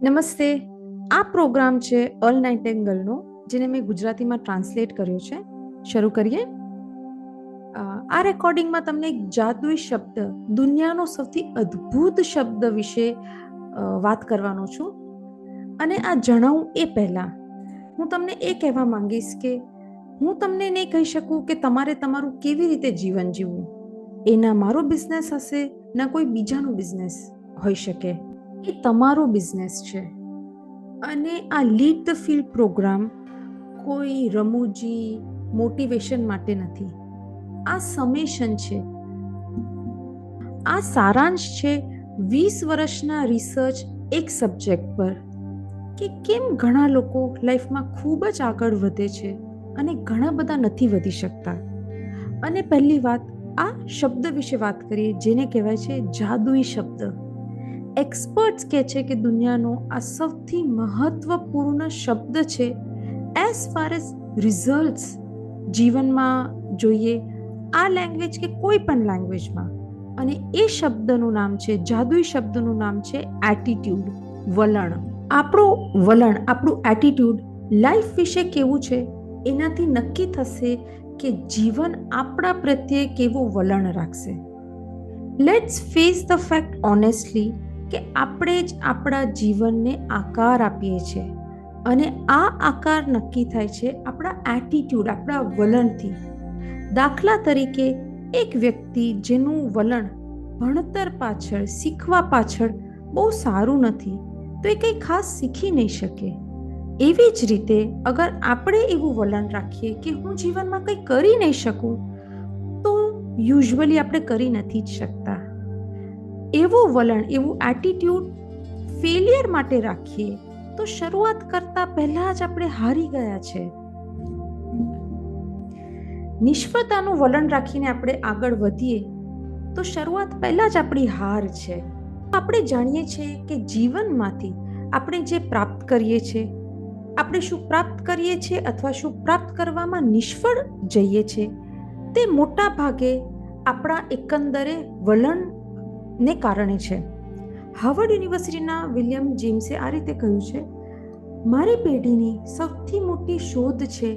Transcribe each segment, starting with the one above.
નમસ્તે. આ પ્રોગ્રામ છે અલ નાઇટિંગેલનો, જેને મેં ગુજરાતીમાં ટ્રાન્સલેટ કર્યો છે. શરૂ કરીએ. આ રેકોર્ડિંગમાં તમને એક જાદુઈ શબ્દ, દુનિયાનો સૌથી અદ્ભુત શબ્દ વિશે વાત કરવાનો છું. અને આ જણાવું એ પહેલા હું તમને એ કહેવા માંગીશ કે હું તમને નહીં કહી શકું કે તમારે તમારું કેવી રીતે જીવન જીવવું. એ ના મારો બિઝનેસ હશે, ના કોઈ બીજાનો બિઝનેસ હોઈ શકે. એ તમારો બિઝનેસ છે. અને આ લીડ ધ ફીલ્ડ પ્રોગ્રામ કોઈ રમૂજી મોટિવેશન માટે નથી. આ સમેશન છે, આ સારાંશ છે 20 વર્ષના રિસર્ચ એક સબ્જેક્ટ પર, કે કેમ ઘણા લોકો લાઈફમાં ખૂબ જ આગળ વધે છે અને ઘણા બધા નથી વધી શકતા. અને પહેલી વાત, આ શબ્દ વિશે વાત કરીએ, જેને કહેવાય છે જાદુઈ શબ્દ. એક્સપર્ટ્સ કહે છે કે દુનિયાનો આ સૌથી મહત્વપૂર્ણ શબ્દ છે એઝ ફાર એઝ રિઝલ્ટ્સ જીવનમાં જોઈએ, આ લેંગ્વેજ કે કોઈ પણ લેંગ્વેજમાં. અને એ શબ્દનું નામ છે, જાદુઈ શબ્દનું નામ છે એટીટ્યુડ, વલણ. આપણું વલણ, આપણું એટીટ્યુડ લાઈફ વિશે કેવું છે એનાથી નક્કી થશે કે જીવન આપણા પ્રત્યે કેવું વલણ રાખશે. Let's face the fact honestly કે આપણે જ આપણા જીવનને આકાર આપીએ છીએ, અને આ આકાર નક્કી થાય છે આપણા એટીટ્યુડ, આપણા વલણથી. દાખલા તરીકે, એક વ્યક્તિ જેનું વલણ ભણતર પાછળ, શીખવા પાછળ બહુ સારું નથી, તો એ કંઈ ખાસ શીખી નહીં શકે. એવી જ રીતે અગર આપણે એવું વલણ રાખીએ કે હું જીવનમાં કંઈ કરી નહીં શકું, તો યુઝ્યુઅલી આપણે કરી નથી જ શકતા. એવું વલણ, એવું એટીટ્યુડ ફેલિયર માટે રાખીએ તો શરૂઆત કરતા પહેલા જ આપણે હારી ગયા છે. નિષ્ફળતાનું વલણ રાખીને આપણે આગળ વધીએ તો શરૂઆત પહેલા જ આપણી હાર છે. આપણે જાણીએ છીએ કે જીવનમાંથી આપણે જે પ્રાપ્ત કરીએ છીએ, આપણે શું પ્રાપ્ત કરીએ છીએ અથવા શું પ્રાપ્ત કરવામાં નિષ્ફળ જઈએ છીએ, તે મોટા ભાગે આપણા એકંદરે વલણને કારણે છે. હાર્વર્ડ યુનિવર્સિટીના વિલિયમ જેમ્સે આ રીતે કહ્યું છે, મારી પેઢીની સૌથી મોટી શોધ છે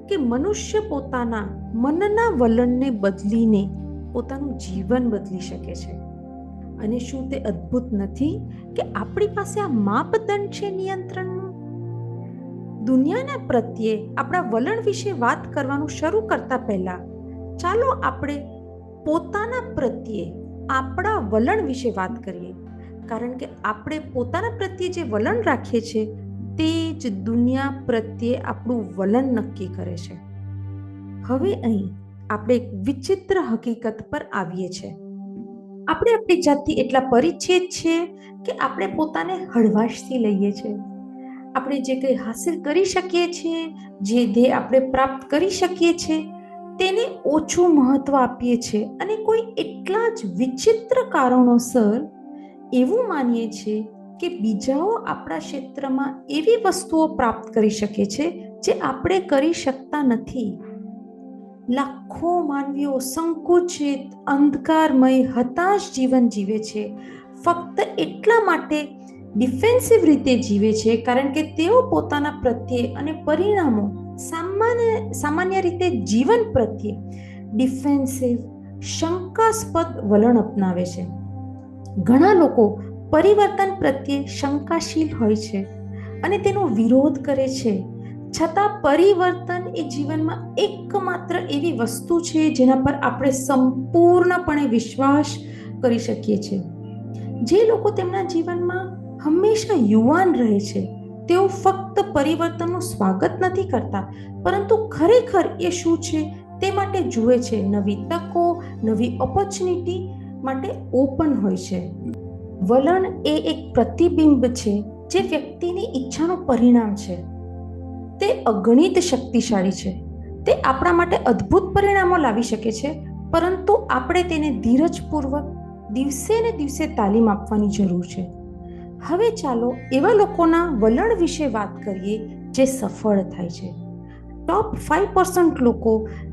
કે મનુષ્ય પોતાના મનના વલણને બદલીને પોતાનું જીવન બદલી શકે છે. અને શું તે અદ્ભુત નથી કે આપણી પાસે આ માપદંડ છે નિયંત્રણનું? દુનિયાના પ્રત્યે આપણા વલણ વિશે વાત કરવાનું શરૂ કરતા પહેલા ચાલો આપણે પોતાના પ્રત્યે આપણા વલણ વિશે વાત કરીએ. કારણ કે આપણે પોતાના પ્રત્યે જે વલણ રાખીએ છીએ તે જ દુનિયા પ્રત્યે આપણું વલણ નક્કી કરે છે. હવે અહીં આપણે એક વિચિત્ર હકીકત પર આવીએ છીએ. આપણે આપણી જાતથી એટલા પરિચિત છીએ કે આપણે પોતાને હળવાશથી લઈએ છીએ. આપણે જે કંઈ હાસિલ કરી શકીએ છીએ, જે ધ્યેય આપણે પ્રાપ્ત કરી શકીએ છીએ, તેને ઓછું મહત્વ આપીએ છીએ, અને કોઈ એટલા જ વિચિત્ર કારણોસર એવું માનીએ છીએ કે બીજાઓ આપણા ક્ષેત્રમાં એવી વસ્તુઓ પ્રાપ્ત કરી શકે છે જે આપણે કરી શકતા નથી. લાખો માનવીઓ સંકુચિત, અંધકારમય, હતાશ જીવન જીવે છે, ફક્ત એટલા માટે ડિફેન્સિવ રીતે જીવે છે કારણ કે તેઓ પોતાના પ્રત્યે અને પરિણામો સામાન્ય રીતે જીવન પ્રત્યે ડિફેન્સિવ, શંકાસ્પદ વલણ અપનાવે છે. ઘણા લોકો પરિવર્તન પ્રત્યે શંકાશીલ હોય છે અને તેનો વિરોધ કરે છે. છતાં પરિવર્તન એ જીવનમાં એકમાત્ર એવી વસ્તુ છે જેના પર આપણે સંપૂર્ણપણે વિશ્વાસ કરી શકીએ છીએ. જે લોકો તેમના જીવનમાં હંમેશા યુવાન રહે છે, તેઓ ફક્ત પરિવર્તનનું સ્વાગત નથી કરતા, પરંતુ ખરેખર એ શું છે તે માટે જુએ છે. નવી તકો, નવી ઓપોર્ચ્યુનિટી માટે ઓપન હોય છે. વલણ એ એક પ્રતિબિંબ છે જે વ્યક્તિની ઈચ્છાનું પરિણામ છે. તે અગણિત શક્તિશાળી છે. તે આપણા માટે અદ્ભુત પરિણામો લાવી શકે છે, પરંતુ આપણે તેને ધીરજપૂર્વક દિવસે ને દિવસે તાલીમ આપવાની જરૂર છે. હવે ચાલો એવા લોકોના વલણ વિશે વાત કરીએ જે સફળ થાય છે. ટોપ 5% લોકો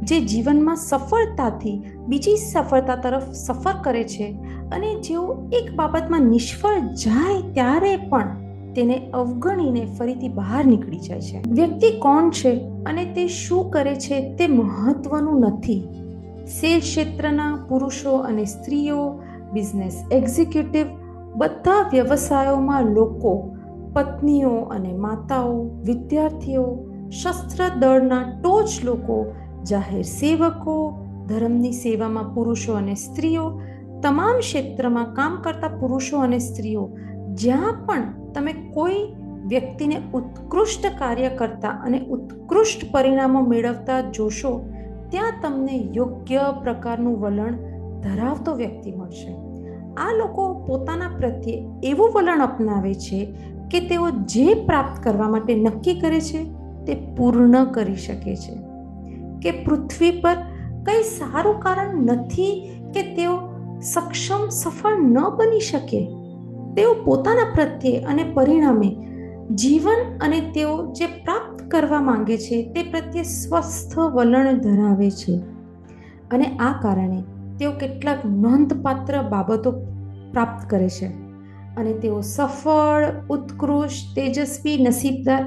જે જીવનમાં સફળતાથી બીજી સફળતા તરફ સફર કરે છે, અને જેઓ એક બાબતમાં નિષ્ફળ જાય ત્યારે પણ તેને અવગણીને ફરીથી બહાર નીકળી જાય છે. વ્યક્તિ કોણ છે અને તે શું કરે છે તે મહત્વનું નથી. સેલ્સ ક્ષેત્રના પુરુષો અને સ્ત્રીઓ, બિઝનેસ એક્ઝિક્યુટિવ, બધા વ્યવસાયોમાં લોકો, પત્નીઓ અને માતાઓ, વિદ્યાર્થીઓ, શસ્ત્ર દળના ટોચ લોકો, જાહેર સેવકો, ધર્મની સેવામાં પુરુષો અને સ્ત્રીઓ, તમામ ક્ષેત્રમાં કામ કરતા પુરુષો અને સ્ત્રીઓ, જ્યાં પણ તમે કોઈ વ્યક્તિને ઉત્કૃષ્ટ કાર્ય કરતા અને ઉત્કૃષ્ટ પરિણામો મેળવતા જોશો, ત્યાં તમને યોગ્ય પ્રકારનું વલણ ધરાવતો વ્યક્તિ મળશે. આ લોકો પોતાના પ્રત્યે એવું વલણ અપનાવે છે કે તેઓ જે પ્રાપ્ત કરવા માટે નક્કી કરે છે તે પૂર્ણ કરી શકે છે. કે પૃથ્વી પર કંઈ સારું કારણ નથી કે તેઓ સફળ ન બની શકે. તેઓ પોતાના પ્રત્યે અને પરિણામે જીવન અને તેઓ જે પ્રાપ્ત કરવા માંગે છે તે પ્રત્યે સ્વસ્થ વલણ ધરાવે છે. અને આ કારણે તેઓ કેટલાક નોંધપાત્ર બાબતો પ્રાપ્ત કરે છે અને તેઓ સફળ, ઉત્કૃષ્ટ, તેજસ્વી, નસીબદાર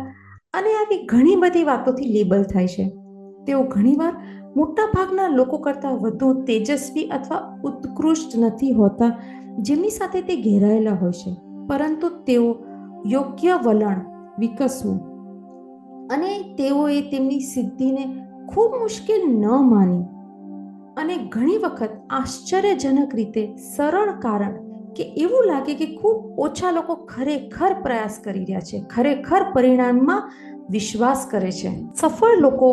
અને આવી ઘણી બધી વાતોથી લેબલ થાય છે. તેઓ ઘણીવાર મોટા ભાગના લોકો કરતાં વધુ તેજસ્વી અથવા ઉત્કૃષ્ટ નથી હોતા જેમની સાથે તે ઘેરાયેલા હોય છે, પરંતુ તેઓ યોગ્ય વલણ વિકસવું અને તેઓએ તેમની સિદ્ધિને ખૂબ મુશ્કેલ ન માની અને ઘણી વખત આશ્ચર્યજનક રીતે સરળ કારણ કે એવું લાગે કે ખૂબ ઓછા લોકો ખરેખર પ્રયાસ કરી રહ્યા છે, ખરેખર પરિણામમાં વિશ્વાસ કરે છે. સફળ લોકો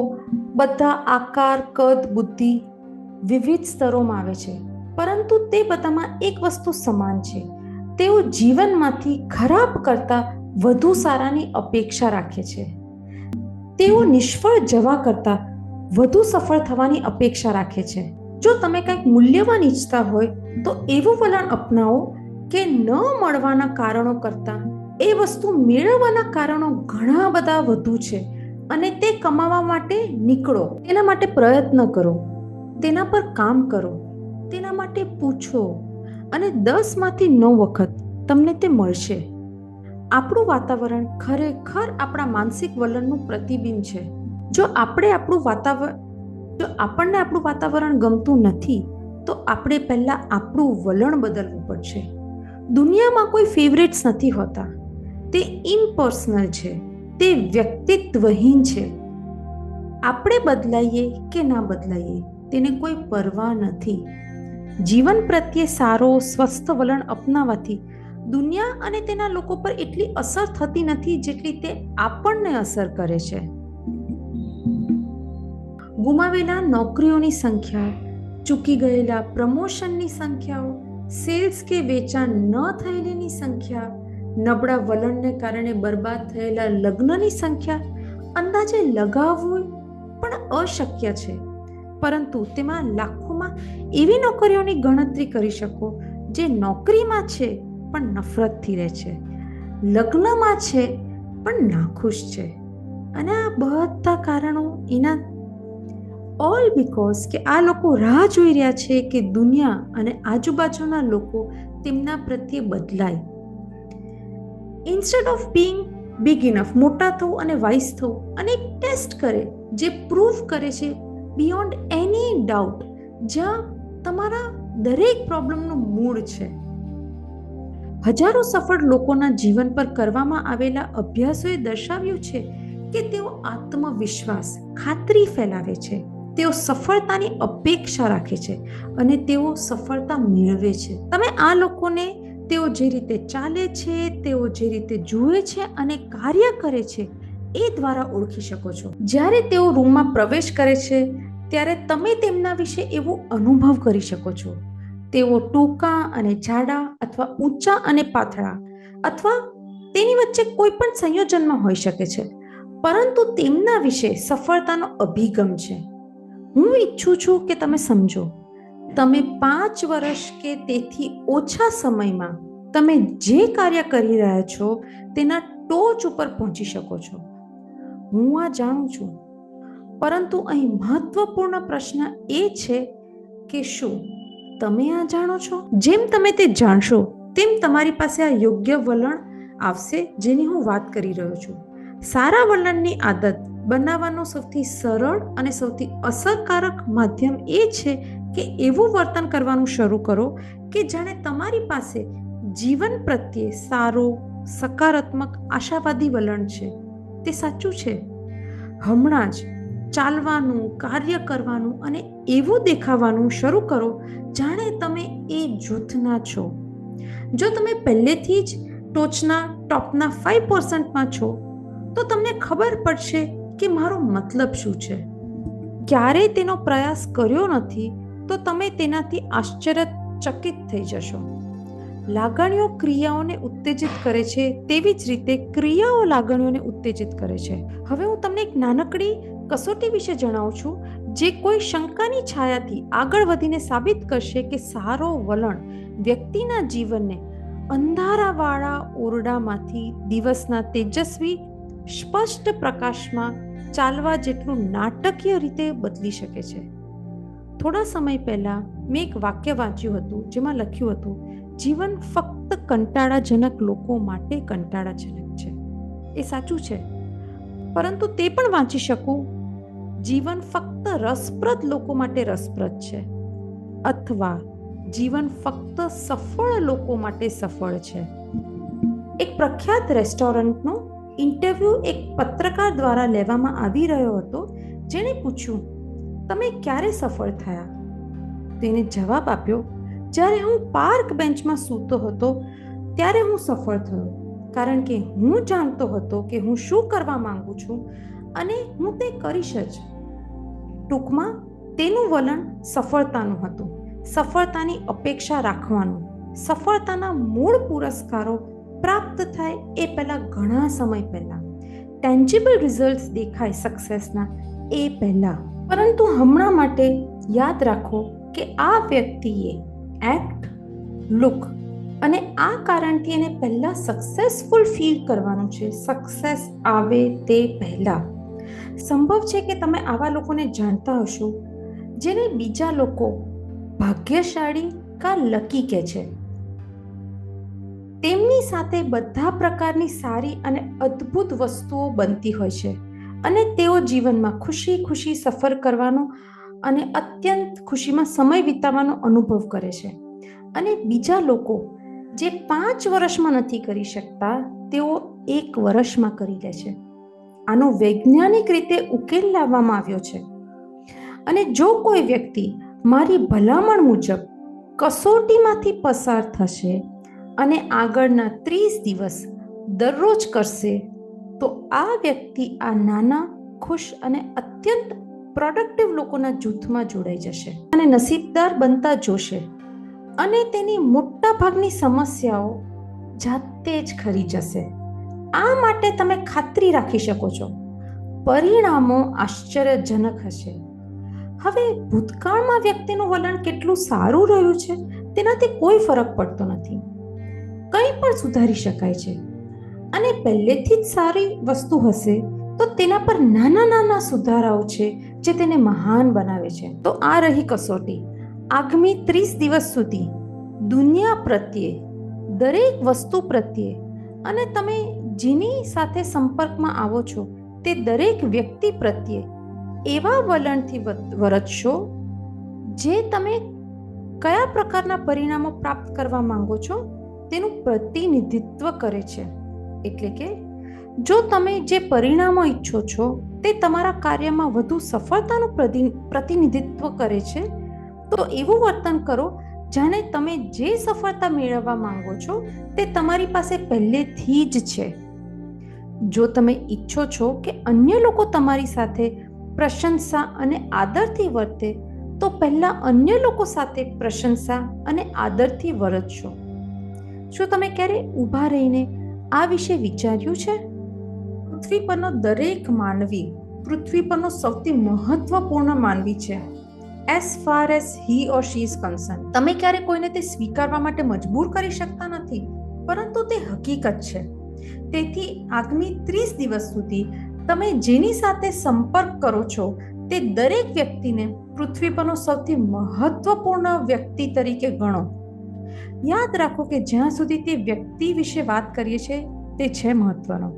બધા આકાર, કદ, બુદ્ધિ વિવિધ સ્તરોમાં આવે છે, પરંતુ તે બધામાં એક વસ્તુ સમાન છે. તેઓ જીવનમાંથી ખરાબ કરતાં વધુ સારાની અપેક્ષા રાખે છે. તેઓ નિષ્ફળ જવા કરતાં વધુ સફળ થવાની અપેક્ષા રાખે છે. જો તમે કંઈક મૂલ્યવાન ઈચ્છતા હોય તો એવું વલણ અપનાવો કે ન મળવાના કારણો કરતાં એ વસ્તુ મેળવવાના કારણો ઘણા બધા વધુ છે અને તે કમાવા માટે નીકળો. તેના માટે પ્રયત્ન કરો, તેના પર કામ કરો, તેના માટે પૂછો અને 10માંથી 9 વખત તમને તે મળશે. આપણું વાતાવરણ ખરેખર આપણા માનસિક વલણનું પ્રતિબિંબ છે. જો આપણને આપણું વાતાવરણ ગમતું નથી તો આપણે પહેલા આપણું વલણ બદલવું પડશે. દુનિયામાં કોઈ ફેવરેટ્સ નથી હોતા. તે ઇમ્પર્સનલ છે, તે વ્યક્તિત્વહીન છે. આપણે બદલાઈએ કે ના બદલાઈએ તેને કોઈ પરવા નથી. જીવન પ્રત્યે સારો, સ્વસ્થ વલણ અપનાવવાથી દુનિયા અને તેના લોકો પર એટલી અસર થતી નથી જેટલી તે આપણને અસર કરે છે. ગુમાવેલા નોકરીઓની સંખ્યા, ચૂકી ગયેલા પ્રમોશનની સંખ્યાઓ, સેલ્સ કે વેચાણ ન થયેલીની સંખ્યા, નબળા વલણને કારણે બરબાદ થયેલા લગ્નની સંખ્યા અંદાજે લગાવવું પણ અશક્ય છે. પરંતુ તેમાં લાખોમાં એવી નોકરીઓની ગણતરી કરી શકો જે નોકરીમાં છે પણ નફરતથી રહે છે, લગ્નમાં છે પણ નાખુશ છે. અને આ બધા કારણો એના ઓલ બીકોઝ કે આ લોકો રાહ જોઈ રહ્યા છે કે દુનિયા અને આજુબાજુના લોકો તેમના પ્રત્યે બદલાય. Instead of being big enough, મોટા થવું અને વાઇસ થવું અને એક ટેસ્ટ કરે જે પ્રૂવ કરે છે બિયોન્ડ એની ડાઉટ, જ્યાં તમારા દરેક પ્રોબ્લેમનું મૂળ છે. હજારો સફળ લોકોના જીવન પર કરવામાં આવેલા અભ્યાસોએ દર્શાવ્યું છે કે તેઓ આત્મવિશ્વાસ, ખાતરી ફેલાવે છે, તેઓ સફળતાની અપેક્ષા રાખે છે અને તેઓ સફળતા મેળવે છે. તમે આ લોકોને તેઓ જે રીતે ચાલે છે, તેઓ જે રીતે જુએ છે અને કાર્ય કરે છે એ દ્વારા ઓળખી શકો છો. જ્યારે તેઓ રૂમમાં પ્રવેશ કરે છે ત્યારે તમે તેમના વિશે એવો અનુભવ કરી શકો છો. તેઓ ટૂંકા અને જાડા અથવા ઊંચા અને પાતળા અથવા તેની વચ્ચે કોઈ પણ સંયોજનમાં હોઈ શકે છે, પરંતુ તેમના વિશે સફળતાનો અભિગમ છે. હું ઈચ્છું છું કે તમે સમજો, તમે 5 વર્ષ કે તેથી ઓછા સમયમાં તમે જે કાર્ય કરી રહ્યા છો તેના ટોચ ઉપર પહોંચી શકો છો. હું આ જાણું છું, પરંતુ અહીં મહત્વપૂર્ણ પ્રશ્ન એ છે કે શું તમે આ જાણો છો? જેમ તમે તે જાણશો તેમ તમારી પાસે આ યોગ્ય વલણ આવશે જેની હું વાત કરી રહ્યો છું. સારા વલણની આદત બનાવવાનો સૌથી સરળ અને સૌથી અસરકારક માધ્યમ એ છે કે એવું વર્તન કરવાનું શરૂ કરો કે જાણે તમારી પાસે જીવન પ્રત્યે સારો, સકારાત્મક, આશાવાદી વલણ છે. તે સાચું છે. હમણાં જ ચાલવાનું, કાર્ય કરવાનું અને એવું દેખાવાનું શરૂ કરો જાણે તમે એ જૂથના છો. જો તમે પહેલેથી જ ટોપના 5%માં છો તો તમને ખબર પડશે કે મારો મતલબ શું છે. ક્યારેય તેનો પ્રયાસ કર્યો નથી તો તમે તેનાથી આશ્ચર્યચકિત થઈ જશો. લાગણીઓ ક્રિયાઓને ઉત્તેજિત કરે છે, તેવી જ રીતે ક્રિયાઓ લાગણીઓને ઉત્તેજિત કરે છે. હવે હું તમને એક નાનકડી કસોટી વિશે જણાવું છું જે કોઈ શંકાની છાયાથી આગળ વધીને સાબિત કરશે કે સારો વલણ વ્યક્તિના જીવનને અંધારાવાળા ઓરડામાંથી દિવસના તેજસ્વી સ્પષ્ટ પ્રકાશમાં ચાલવા જેટલું નાટકીય રીતે બદલી શકે છે. થોડા સમય પહેલા મેં એક વાક્ય વાંચ્યું હતું જેમાં લખ્યું હતું, જીવન ફક્ત કંટાળાજનક લોકો માટે કંટાળાજનક છે. એ સાચું છે, પરંતુ તે પણ વાંચી શકું, જીવન ફક્ત રસપ્રદ લોકો માટે રસપ્રદ છે, અથવા જીવન ફક્ત સફળ લોકો માટે સફળ છે. એક પ્રખ્યાત રેસ્ટોરન્ટનો ઇન્ટરવ્યૂ એક પત્રકાર દ્વારા લેવામાં આવી રહ્યો હતો, જેણે પૂછ્યું, તમે ક્યારે સફળ થયા? તેને જવાબ આપ્યો, જ્યારે હું પાર્ક બેન્ચમાં સૂતો હતો ત્યારે હું સફળ થયો, કારણ કે હું જાણતો હતો કે હું શું કરવા માંગુ છું અને હું તે કરીશ જ. ટૂંકમાં તેનું વલણ સફળતાનું હતું, સફળતાની અપેક્ષા રાખવાનું, સફળતાના મૂળ પુરસ્કારો પ્રાપ્ત થાય એ પહેલાં ઘણા સમય પહેલાં, ટેન્જિબલ રિઝલ્ટ્સ દેખાય સક્સેસના એ પહેલાં. પરંતુ હમણાં માટે યાદ રાખો કે આ વ્યક્તિએ એક્ટ, લુક અને આ કારણથી એને પહેલાં સક્સેસફુલ ફીલ કરવાનું છે, સક્સેસ આવે તે પહેલાં. સંભવ છે કે તમે આવા લોકોને જાણતા હશો જેને બીજા લોકો ભાગ્યશાળી કા લકી કહે છે. તેમની સાથે બધા પ્રકારની સારી અને અદ્ભુત વસ્તુઓ બનતી હોય છે અને તેઓ જીવનમાં ખુશી ખુશી સફર કરવાનો અને અત્યંત ખુશીમાં સમય વિતાવવાનો અનુભવ કરે છે. અને બીજા લોકો જે 5 વર્ષમાં નથી કરી શકતા તેઓ 1 વર્ષમાં કરી લે છે. આનો વૈજ્ઞાનિક રીતે ઉકેલ લાવવામાં આવ્યો છે. અને જો કોઈ વ્યક્તિ મારી ભલામણ મુજબ કસોટીમાંથી પસાર થશે અને આગળના 30 દિવસ દરરોજ કરશે તો આ વ્યક્તિ આ નાના, ખુશ અને અત્યંત પ્રોડક્ટિવ લોકોના જૂથમાં જોડાઈ જશે અને નસીબદાર બનતા જોશે અને તેની મોટા ભાગની સમસ્યાઓ જાતે જ ખરી જશે. આ માટે તમે ખાતરી રાખી શકો છો, પરિણામો આશ્ચર્યજનક હશે. હવે ભૂતકાળમાં વ્યક્તિનું વલણ કેટલું સારું રહ્યું છે તેનાથી કોઈ ફરક પડતો નથી. કંઈ પણ સુધારી શકાય છે અને પહેલેથી જ સારી વસ્તુ હશે તો તેના પર નાના નાના સુધારાઓ છે જે તેને મહાન બનાવે છે. તો આ રહી કસોટી. આગામી 30 દિવસ સુધી દુનિયા પ્રત્યે, દરેક વસ્તુ પ્રત્યે અને તમે જેની સાથે સંપર્કમાં આવો છો તે દરેક વ્યક્તિ પ્રત્યે એવા વલણથી વર્તશો જે તમે કયા પ્રકારના પરિણામો પ્રાપ્ત કરવા માંગો છો તેનું પ્રતિનિધિત્વ કરે છે. એટલે કે જો તમે જે પરિણામો ઈચ્છો છો તે તમારા કાર્યમાં વધુ સફળતાનું પ્રતિનિધિત્વ કરે છે તો એવું વર્તન કરો જાણે તમે જે સફળતા મેળવવા માંગો છો તે તમારી પાસે પહેલેથી જ છે. જો તમે ઈચ્છો છો કે અન્ય લોકો તમારી સાથે પ્રશંસા અને આદરથી વર્તે તો પહેલા અન્ય લોકો સાથે પ્રશંસા અને આદરથી વર્તશો. શું તમે ક્યારે ઊભા રહીને આ વિશે વિચાર્યું છે? પૃથ્વી પરનો દરેક માનવી પૃથ્વી પરનો સૌથી મહત્વપૂર્ણ માનવી છે. as far as he or she is concerned. તમે ક્યારે કોઈને તે સ્વીકારવા માટે મજબૂર કરી શકતા નથી, પરંતુ તે હકીકત છે. તેથી આગામી 30 દિવસ સુધી તમે જેની સાથે સંપર્ક કરો છો તે દરેક વ્યક્તિને પૃથ્વી પરનો સૌથી મહત્વપૂર્ણ વ્યક્તિ તરીકે ગણો. યાદ રાખો કે જ્યાં સુધી તે વ્યક્તિ વિશે વાત કરીએ છીએ તે છે મહત્વનો.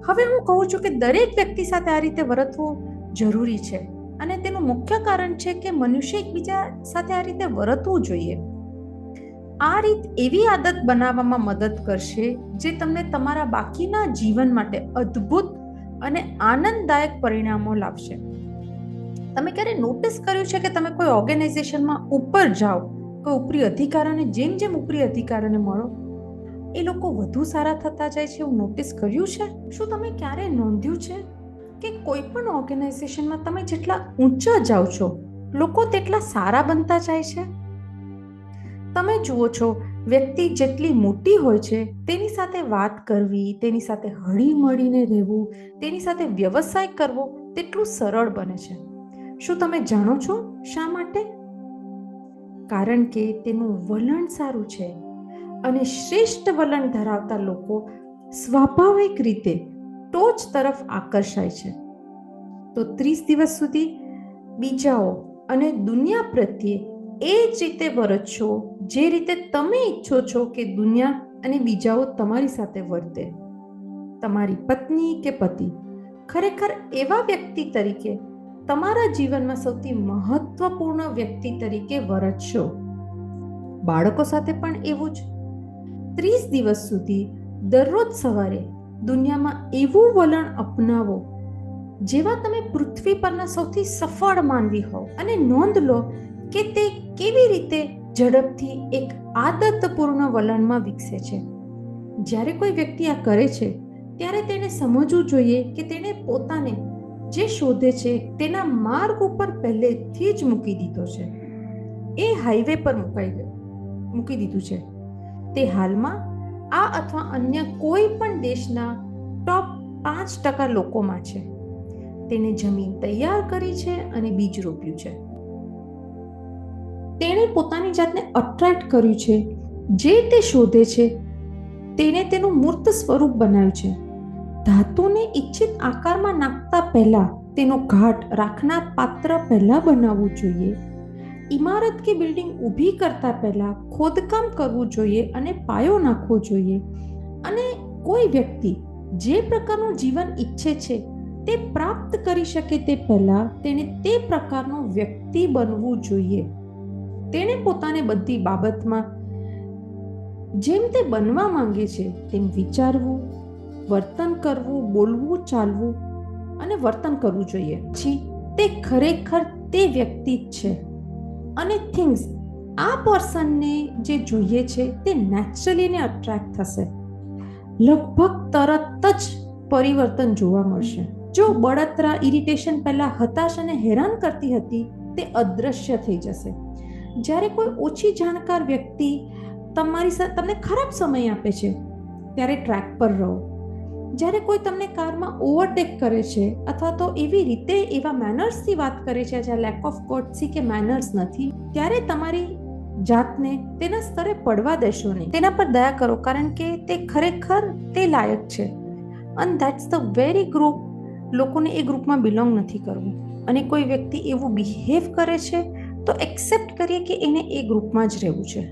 હવે હું કહું છું કે દરેક વ્યક્તિ સાથે આ રીતે વર્તવું જરૂરી છે, અને તેનું મુખ્ય કારણ છે કે મનુષ્ય એકબીજા સાથે આ રીતે વર્તવું જોઈએ. આ રીત એવી આદત બનાવવામાં મદદ કરશે જે તમને તમારા બાકીના જીવન માટે અદ્ભુત અને આનંદદાયક પરિણામો લાવશે. તમે ક્યારે નોટિસ કર્યું છે કે તમે કોઈ ઓર્ગેનાઇઝેશનમાં ઉપર જાઓ, કોઈ ઉપરી અધિકારીને જેમ ઉપરી અધિકારીને મળો, એ લોકો વધુ સારા થતા જાય છે? એવું નોટિસ કર્યું છે? શું તમે ક્યારે નોંધ્યું છે કે કોઈ પણ ઓર્ગેનાઇઝેશનમાં તમે જેટલા ઊંચા જાઓ છો, લોકો તેટલા સારા બનતા જાય છે? તમે જુઓ છો, વ્યક્તિ જેટલી મોટી હોય છે તેની સાથે વાત કરવી, તેની સાથે હળી મળીને રહેવું, તેની સાથે વ્યવસાય કરવો તેટલું સરળ બને છે. શું તમે જાણો છો શા માટે? કારણ કે તેનું વલણ સારું છે, અને શ્રેષ્ઠ વલણ ધરાવતા લોકો સ્વાભાવિક રીતે ટોચ તરફ આકર્ષાય છે. તો 30 દિવસ સુધી બીજાઓ અને દુનિયા પ્રત્યે એ જ રીતે વર્તશો જે રીતે તમે ઈચ્છો છો કે દુનિયા અને બીજાઓ તમારી સાથે વર્તે. તમારી પત્ની કે પતિ ખરેખર એવા વ્યક્તિ તરીકે તમારા જીવનમાં સૌથી મહત્વપૂર્ણ વ્યક્તિ તરીકે વર્તશો. બાળકો સાથે પણ એવું જ. 30 દિવસ સુધી દરરોજ સવારે દુનિયામાં એવું વલણ અપનાવો જેવા તમે પૃથ્વી પરના સૌથી સફળ માનવી હોવ, અને નોંધ લો કે તે કેવી રીતે ઝડપથી એક આદતપૂર્ણ વલણમાં વિકસે છે. જ્યારે કોઈ વ્યક્તિ આ કરે છે ત્યારે તેને સમજવું જોઈએ કે તેણે પોતાને જે શોધે છે તેના માર્ગ ઉપર પહેલેથી જ મૂકી દીધો છે. એ હાઈવે પર મૂકી દીધું છે. તે હાલમાં આ અથવા અન્ય કોઈ પણ દેશના ટોપ 5% લોકોમાં છે. તેને જમીન તૈયાર કરી છે અને બીજ રોપ્યું છે. તેણે પોતાની જાતને અટ્રેક્ટ કર્યું છે. જે તે શોધે છે તેને તેનું મૂર્ત સ્વરૂપ બનાવ્યું છે. ધાતુને ઈચ્છિત આકારમાં નાખતા પહેલા તેનો ઘાટ રાખનાર પાત્ર પહેલા બનાવવું જોઈએ. ઇમારત કે બિલ્ડિંગ ઊભી કરતા પહેલા ખોદકામ કરવું જોઈએ અને પાયો નાખવો જોઈએ. અને કોઈ વ્યક્તિ જે પ્રકારનું જીવન ઈચ્છે છે તે પ્રાપ્ત કરી શકે તે પહેલા તેણે તે પ્રકારનો વ્યક્તિ બનવું જોઈએ. તેણે પોતાને બધી બાબતમાં જેમ તે બનવા માંગે છે તેમ વિચારવું, વર્તન કરવું, બોલવું, ચાલવું અને વર્તન કરવું જોઈએ. પછી તે ખરેખર તે વ્યક્તિ જ છે. અને થિંગ્સ આ પર્સનને જે જોઈએ છે તે નેચરલીને અટ્રેક્ટ થશે. લગભગ તરત જ પરિવર્તન જોવા મળશે. જો બળતરા, ઇરિટેશન પહેલા હતાશ અને હેરાન કરતી હતી તે અદૃશ્ય થઈ જશે. જ્યારે કોઈ ઓછી જાણકાર વ્યક્તિ તમારી સાથે તમને ખરાબ સમય આપે છે ત્યારે ટ્રેક પર રહો. જ્યારે કોઈ તમને કારમાં ઓવરટેક કરે છે અથવા તો એવી રીતે એવા મેનર્સથી વાત કરે છે જ્યાં લેક ઓફ કોર્ટસી કે મેનર્સ નથી, ત્યારે તમારી જાતને તેના સ્તરે પડવા દેશો નહીં. તેના પર દયા કરો, કારણ કે તે ખરેખર તે લાયક છે. અને ધેટ્સ ધ વેરી ગ્રુપ. લોકોને એ ગ્રુપમાં બિલોંગ નથી કરવું. અને કોઈ વ્યક્તિ એવું બિહેવ કરે છે તો એક્સેપ્ટ કરીએ કે એને એ ગ્રુપમાં જ રહેવું છે.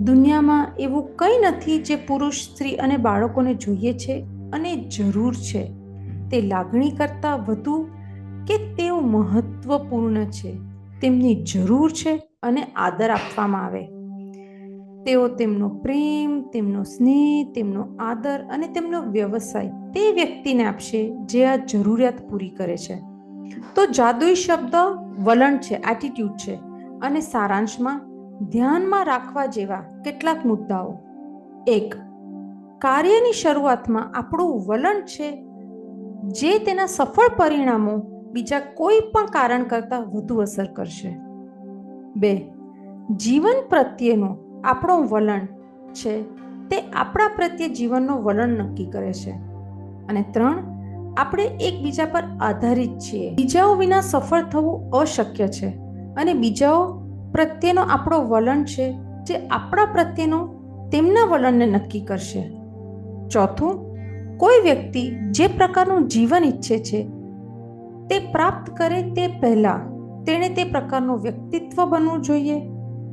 દુનિયામાં એવું કંઈ નથી જે પુરુષ, સ્ત્રી અને બાળકોને જોઈએ છે અને જરૂર છે. તે લાગણી કરતાં વધુ કે તેઓ મહત્વપૂર્ણ છે, તેમની જરૂર છે અને આદર આપવામાં આવે. તેઓ તેમનો પ્રેમ, તેમનો સ્નેહ, તેમનો આદર અને તેમનો વ્યવસાય તે વ્યક્તિને આપશે જે આ જરૂરિયાત પૂરી કરે છે. તો જાદુઈ શબ્દ વલણ છે, એટીટ્યુડ છે. અને સારાંશમાં ધ્યાનમાં રાખવા જેવા કેટલાક મુદ્દાઓ. 1. કાર્યની શરૂઆતમાં આપણું વલણ છે જે તેના સફળ પરિણામો બીજા કોઈ પણ કારણ કરતાં વધુ અસર કરશે. 2. જીવન પ્રત્યેનું આપણું વલણ છે તે આપણા પ્રત્યે જીવનનું વલણ નક્કી કરે છે. અને 3. આપણે એકબીજા પર આધારિત છીએ. બીજાઓ વિના સફળ થવું અશક્ય છે, અને બીજાઓ પ્રત્યેનો આપણો વલણ છે જે આપણા પ્રત્યેનું તેમના વલણને નક્કી કરશે. 4. કોઈ વ્યક્તિ જે પ્રકારનું જીવન ઈચ્છે છે તે પ્રાપ્ત કરે તે પહેલા તેણે તે પ્રકારનું વ્યક્તિત્વ બનવું જોઈએ.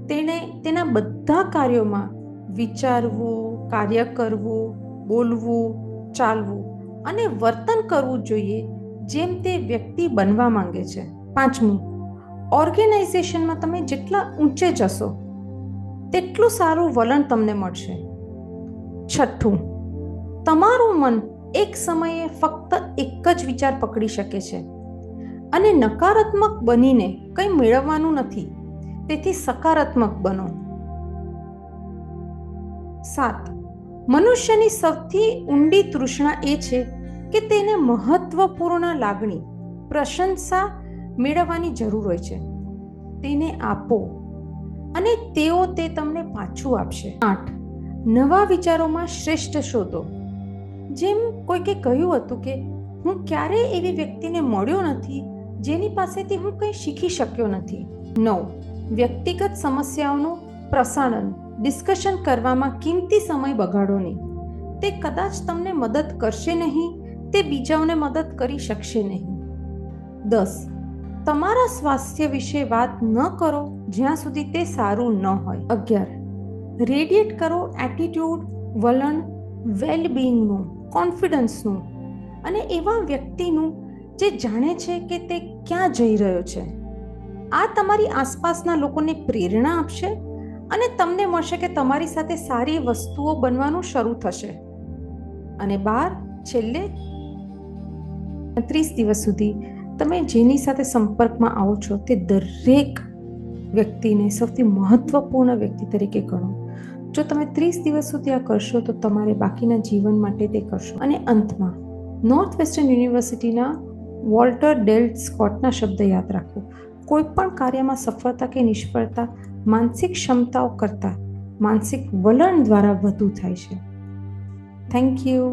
તેણે તેના બધા કાર્યોમાં વિચારવું, કાર્ય કરવું, બોલવું, ચાલવું અને વર્તન કરવું જોઈએ જેમ તે વ્યક્તિ બનવા માંગે છે. 5મું, ઓર્ગેનાઇઝેશનમાં તમે જેટલા ઊંચે જશો તેટલું સારું વલણ તમને મળશે. 6, તમારું મન એક સમયે ફક્ત એક જ વિચાર પકડી શકે છે અને નકારાત્મક બનીને કંઈ મેળવવાનું નથી, તેથી સકારાત્મક બનો. 7, મનુષ્યની સૌથી ઊંડી તૃષ્ણા એ છે કે તેને મહત્વપૂર્ણ લાગણી, પ્રશંસા મેળવવાની જરૂર હોય છે. તેને આપો અને તેઓ તે તમને પાછું આપશે. 8, નવા વિચારોમાં શ્રેષ્ઠ શોધો. જેમ કોઈકે કહ્યું હતું કે હું ક્યારેય એવી વ્યક્તિને મળ્યો નથી જેની પાસેથી હું કંઈ શીખી શક્યો નથી. 9, વ્યક્તિગત સમસ્યાઓનું પ્રસારણ, ડિસ્કશન કરવામાં કિંમતી સમય બગાડો નહીં. તે કદાચ તમને મદદ કરશે નહીં, તે બીજાઓને મદદ કરી શકશે નહીં. 10, તમારા સ્વાસ્થ્ય વિશે વાત ન કરો જ્યાં સુધી તે સારું ન હોય. 11, રેડિયેટ કરો એટીટ્યુડ, વલણ, વેલબિંગનું, કોન્ફિડન્સનું અને એવા વ્યક્તિનું જે જાણે છે કે તે ક્યાં જઈ રહ્યો છે. આ તમારી આસપાસના લોકોને પ્રેરણા આપશે અને તમને મળશે કે તમારી સાથે સારી વસ્તુઓ બનવાનું શરૂ થશે. અને 12, છેલ્લે 30 દિવસ સુધી તમે જેની સાથે સંપર્કમાં આવો છો તે દરેક વ્યક્તિને સૌથી મહત્વપૂર્ણ વ્યક્તિ તરીકે ગણો. જો તમે 30 દિવસ સુધી આ કરશો તો તમારે બાકીના જીવન માટે તે કરશો. અને અંતમાં નોર્થ વેસ્ટર્ન યુનિવર્સિટીના વોલ્ટર ડેલ સ્કોટના શબ્દ યાદ રાખો, કોઈ પણ કાર્યમાં સફળતા કે નિષ્ફળતા માનસિક ક્ષમતાઓ કરતાં માનસિક વલણ દ્વારા વધુ થાય છે. Thank you.